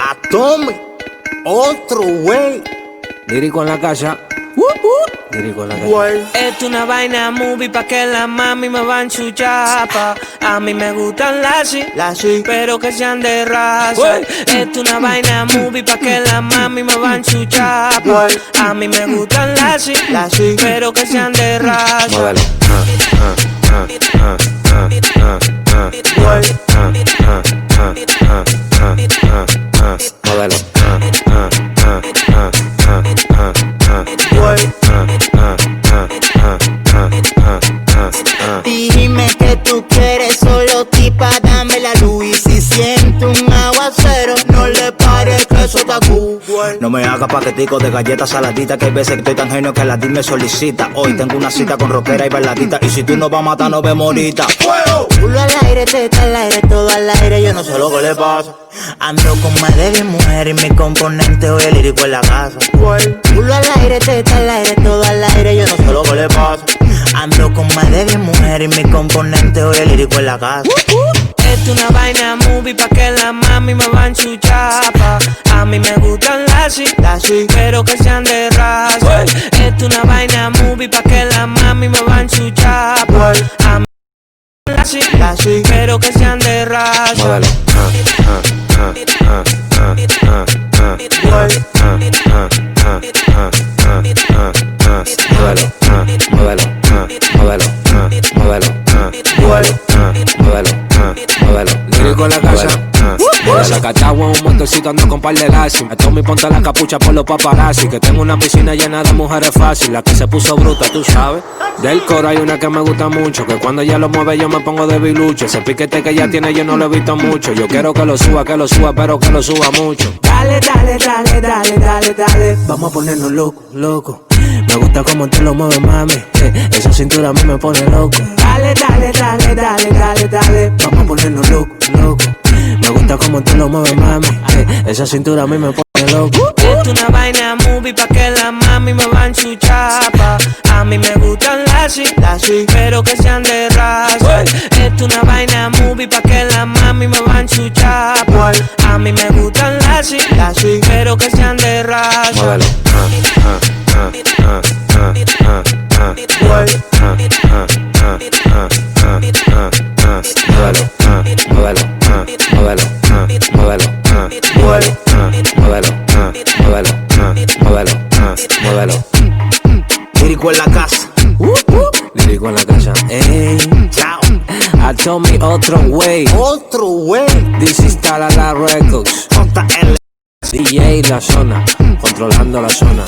Atomic, otro güey. Lírico en la casa. Lírico en la casa. Esto es una vaina movie pa' que la mami me va a enchuchar, pa. A mí me gustan las pero que sean de raza. Esto es una vaina movie pa' que la mami me va a enchuchar, pa. A mí me gustan las pero que sean de raza. Modelo. Modelo. Dime que tú quieres solo tipa, dame la luz. Y si siento un aguacero, no le pares que eso está cool. No me hagas paquetico de galletas saladitas, que hay veces que estoy tan genio que la DIL me solicita. Hoy tengo una cita con rockera y bailadita, y si tú no vas a matar, no vemos ahorita. ¡Fuego! Culo al aire, teta al aire, todo al aire, yo no sé lo que le pasa. Ando con más de 10 mujeres y mi componente hoy es lírico en la casa. Culo al aire, teta al aire, todo al aire, yo no sé lo que le pasa. Ando con más de 10 mujeres y mi componente hoy es lírico en la casa. Esto es una vaina movie pa' que la mami me va a enchuchar, pa. A mí me gustan las pero que sean de raza. Esto es una vaina movie pa' que la mami me va a enchuchar, pa. A mí las pero que sean de raza. Modelo. Lírico en la casa. De Zacatagua un montecito ando con par de lazi. A Tommy ponte la capucha por los paparazzi. Que tengo una piscina llena de mujeres fácil. La que se puso bruta, tú sabes. Del coro hay una que me gusta mucho, que cuando ella lo mueve yo me pongo debilucho. Ese piquete que ella tiene yo no lo he visto mucho. Yo quiero que lo suba, pero que lo suba mucho. Dale, dale, dale, dale, dale, dale. Vamos a ponernos loco, loco. Me gusta como tú lo mueves, mami. Esa cintura a mí me pone loco. Dale, dale, dale, dale, dale, dale. Vamos a ponernos loco, loco. Me gusta como tú lo mueves, mami. Esa cintura a mí me pone loco. Esto es una vaina movie pa' que la mami me va a enchuchar, pa. A mí me gustan las pero que sean de raza. Esto es una vaina movie pa' que la mami me va a enchuchar, pa. A mí me gustan las pero que sean de raza. Modelo. Modelo. Lírico en la casa. Lírico en la casa. Ey. Chao. A Tommy otro way. Otro güey. This is Talala Records. JL. DJ la zona. Controlando la zona.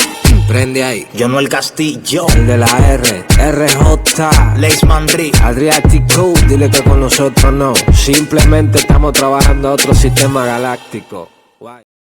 Prende ahí. Yo no el Castillo. El de la R. RJ. Leis Mandri. Adriático. Dile que con nosotros no. Simplemente estamos trabajando a otro sistema galáctico. Guay.